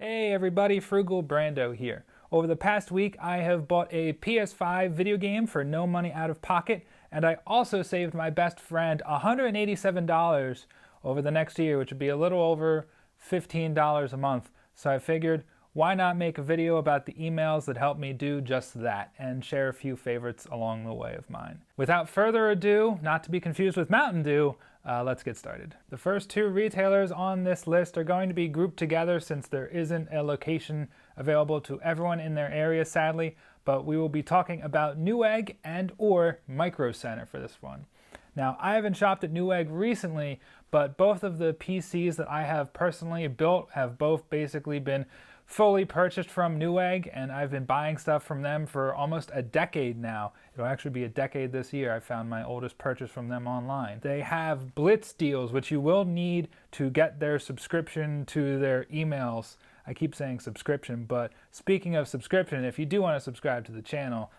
Hey everybody, FRUGALBRANDO here. Over the past week, I have bought a PS5 video game for no money out of pocket, and I also saved my best friend $187 over the next year, which would be a little over $15 a month. So I figured, why not make a video about the emails that helped me do just that, and share a few favorites along the way of mine. Without further ado, not to be confused with Mountain Dew, let's get started. The first two retailers on this list are going to be grouped together since there isn't a location available to everyone in their area, sadly, but we will be talking about Newegg and or Micro Center for this one. Now, I haven't shopped at Newegg recently, but both of the PCs that I have personally built have both basically been fully purchased from Newegg, and I've been buying stuff from them for almost a decade now. It'll actually be a decade this year. I found my oldest purchase from them online. They have Blitz deals, which you will need to get their subscription to their emails. I keep saying subscription, but speaking of subscription, if you do want to subscribe to the channel,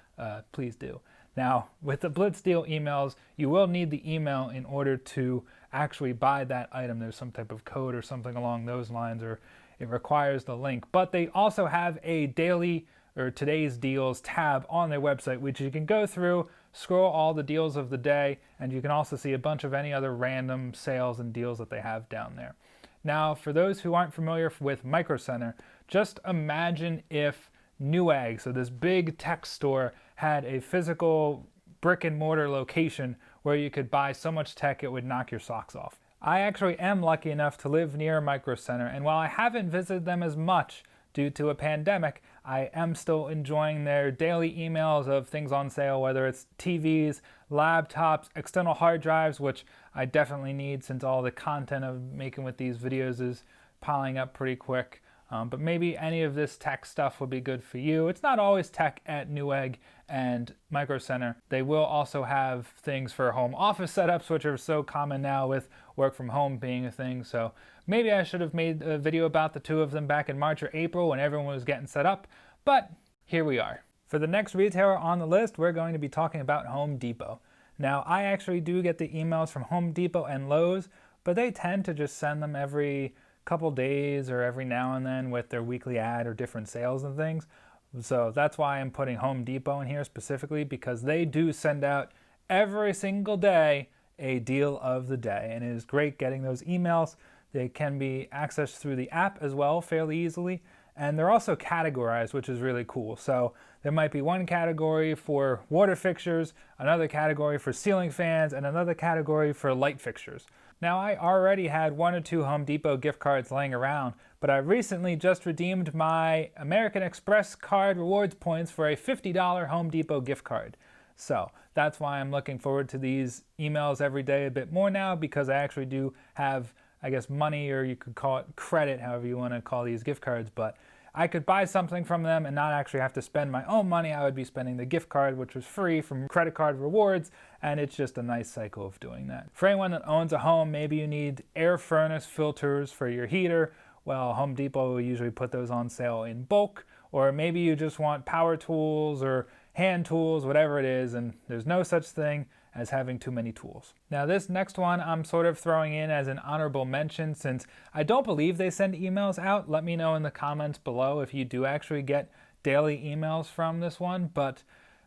please do. Now, with the Blitz deal emails, you will need the email in order to actually buy that item. There's some type of code or something along those lines, or it requires the link. But they also have a daily or today's deals tab on their website, which you can go through, scroll all the deals of the day, and you can also see a bunch of any other random sales and deals that they have down there. Now, for those who aren't familiar with Micro Center, just imagine if Newegg, so this big tech store, had a physical brick and mortar location where you could buy so much tech it would knock your socks off. I actually am lucky enough to live near Micro Center, and while I haven't visited them as much due to a pandemic, I am still enjoying their daily emails of things on sale, whether it's TVs, laptops, external hard drives, which I definitely need since all the content I'm making with these videos is piling up pretty quick. But maybe any of this tech stuff would be good for you. It's not always tech at Newegg and Micro Center. They will also have things for home office setups, which are so common now with work from home being a thing. So maybe I should have made a video about the two of them back in March or April when everyone was getting set up, but here we are. For the next retailer on the list, we're going to be talking about Home Depot. Now, I actually do get the emails from Home Depot and Lowe's, but they tend to just send them every couple days or every now and then with their weekly ad or different sales and things. So that's why I'm putting Home Depot in here specifically, because they do send out every single day a deal of the day, and it is great getting those emails. They can be accessed through the app as well fairly easily, and they're also categorized, which is really cool. So there might be one category for water fixtures, another category for ceiling fans, and another category for light fixtures. Now, I already had 1 or 2 Home Depot gift cards laying around, but I recently just redeemed my American Express card rewards points for a $50 Home Depot gift card. So that's why I'm looking forward to these emails every day a bit more now, because I actually do have, I guess, money, or you could call it credit, however you want to call these gift cards, but I could buy something from them and not actually have to spend my own money. I would be spending the gift card, which was free from credit card rewards, and it's just a nice cycle of doing that. For anyone that owns a home, maybe you need air furnace filters for your heater. Well, Home Depot will usually put those on sale in bulk, or maybe you just want power tools or hand tools, whatever it is, and there's no such thing as having too many tools. Now, this next one I'm sort of throwing in as an honorable mention since I don't believe they send emails out. Let me know in the comments below if you do actually get daily emails from this one, but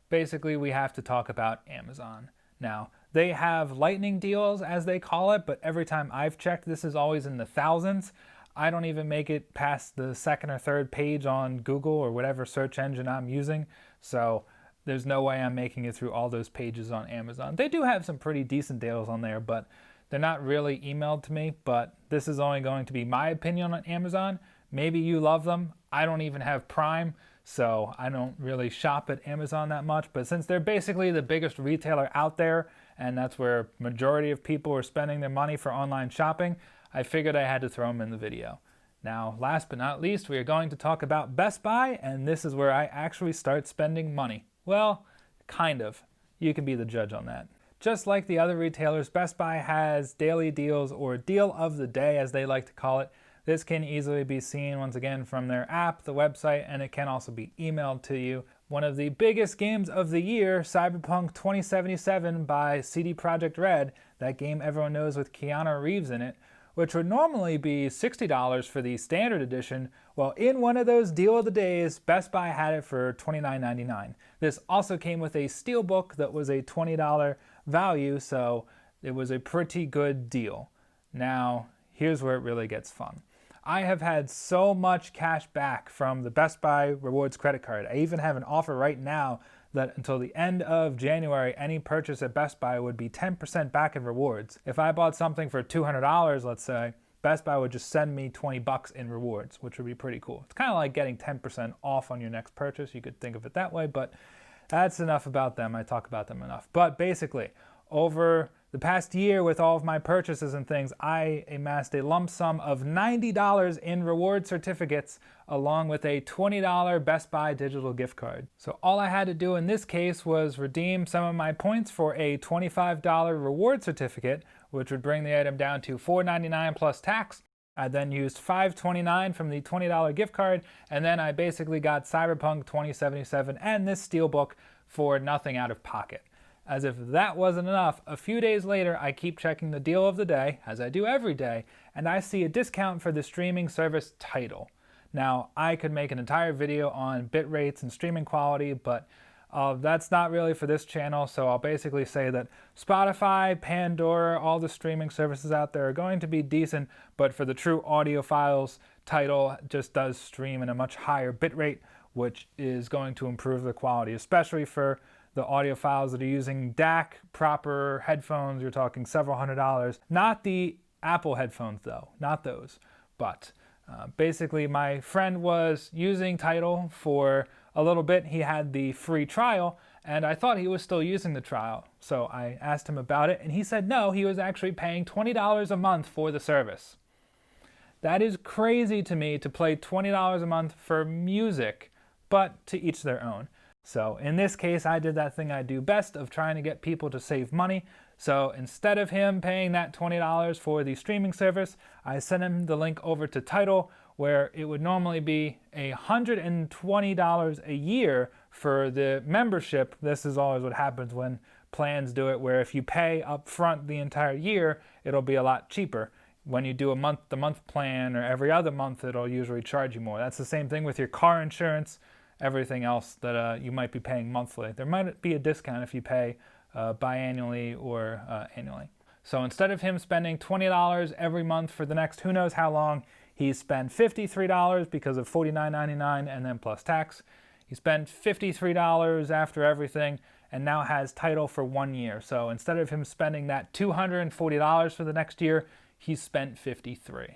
basically we have to talk about Amazon. Now, they have lightning deals, as they call it, but every time I've checked, this is always in the thousands. I don't even make it past the second or third page on Google or whatever search engine I'm using, so there's no way I'm making it through all those pages on Amazon. They do have some pretty decent deals on there, but they're not really emailed to me. But this is only going to be my opinion on Amazon. Maybe you love them. I don't even have Prime, so I don't really shop at Amazon that much. But since they're basically the biggest retailer out there, and that's where majority of people are spending their money for online shopping, I figured I had to throw them in the video. Now, last but not least, we are going to talk about Best Buy, and this is where I actually start spending money. Well, kind of. You can be the judge on that. Just like the other retailers, Best Buy has daily deals, or deal of the day as they like to call it. This can easily be seen once again from their app, the website, and it can also be emailed to you. One of the biggest games of the year, Cyberpunk 2077 by CD Projekt Red, that game everyone knows with Keanu Reeves in it, which would normally be $60 for the standard edition. Well, in one of those deal of the days, Best Buy had it for $29.99. This also came with a steelbook that was a $20 value, so it was a pretty good deal. Now, here's where it really gets fun. I have had so much cash back from the Best Buy Rewards credit card. I even have an offer right now that until the end of January, any purchase at Best Buy would be 10% back in rewards. If I bought something for $200, let's say, Best Buy would just send me $20 in rewards, which would be pretty cool. It's kind of like getting 10% off on your next purchase. You could think of it that way, but that's enough about them. I talk about them enough. But basically, over the past year with all of my purchases and things, I amassed a lump sum of $90 in reward certificates along with a $20 Best Buy digital gift card. So all I had to do in this case was redeem some of my points for a $25 reward certificate, which would bring the item down to $4.99 plus tax. I then used $5.29 from the $20 gift card, and then I basically got Cyberpunk 2077 and this steelbook for nothing out of pocket. As if that wasn't enough, a few days later, I keep checking the deal of the day, as I do every day, and I see a discount for the streaming service Tidal. Now, I could make an entire video on bit rates and streaming quality, but that's not really for this channel, so I'll basically say that Spotify, Pandora, all the streaming services out there are going to be decent, but for the true audiophiles, Tidal just does stream in a much higher bit rate, which is going to improve the quality, especially for the audiophiles that are using DAC, proper headphones. You're talking several $100s. Not the Apple headphones though, not those. But basically my friend was using Tidal for a little bit. He had the free trial and I thought he was still using the trial. So I asked him about it and he said no, he was actually paying $20 a month for the service. That is crazy to me to pay $20 a month for music, but to each their own. So in this case, I did that thing I do best of trying to get people to save money. So instead of him paying that $20 for the streaming service, I sent him the link over to Tidal, where it would normally be $120 a year for the membership. This is always what happens when plans do it, where if you pay up front the entire year, it'll be a lot cheaper. When you do a month-to-month plan or every other month, it'll usually charge you more. That's the same thing with your car insurance, everything else that you might be paying monthly. There might be a discount if you pay biannually or annually. So instead of him spending $20 every month for the next who knows how long, he spent $53 because of $49.99 and then plus tax. He spent $53 after everything and now has Tidal for 1 year. So instead of him spending that $240 for the next year, he spent $53.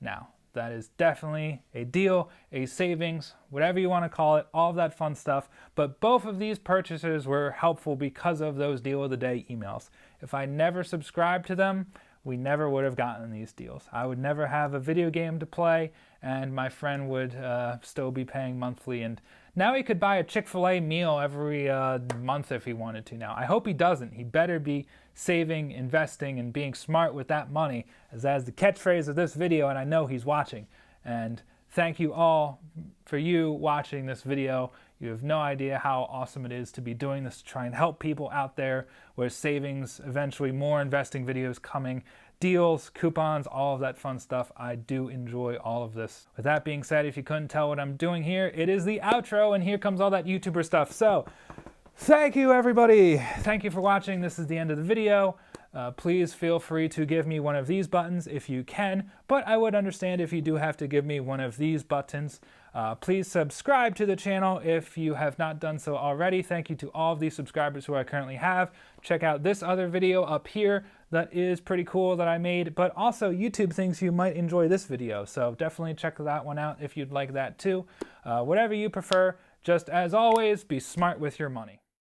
Now, that is definitely a deal, a savings, whatever you want to call it, all of that fun stuff. But both of these purchases were helpful because of those deal of the day emails. If I never subscribed to them, we never would have gotten these deals. I would never have a video game to play, and my friend would still be paying monthly. And now he could buy a Chick-fil-A meal every month if he wanted to now. I hope he doesn't. He better be saving, investing, and being smart with that money, as that is the catchphrase of this video, and I know he's watching. And thank you all for you watching this video. You have no idea how awesome it is to be doing this to try and help people out there with savings, eventually more investing videos coming, deals, coupons, all of that fun stuff. I do enjoy all of this. With that being said, if you couldn't tell what I'm doing here, it is the outro, and here comes all that YouTuber stuff. So, thank you everybody. Thank you for watching. This is the end of the video. Please feel free to give me one of these buttons if you can, but I would understand if you do have to give me one of these buttons. Please subscribe to the channel if you have not done so already. Thank you to all of these subscribers who I currently have. Check out this other video up here that is pretty cool that I made, but also YouTube thinks you might enjoy this video, so definitely check that one out if you'd like that too. Whatever you prefer, just as always, be smart with your money.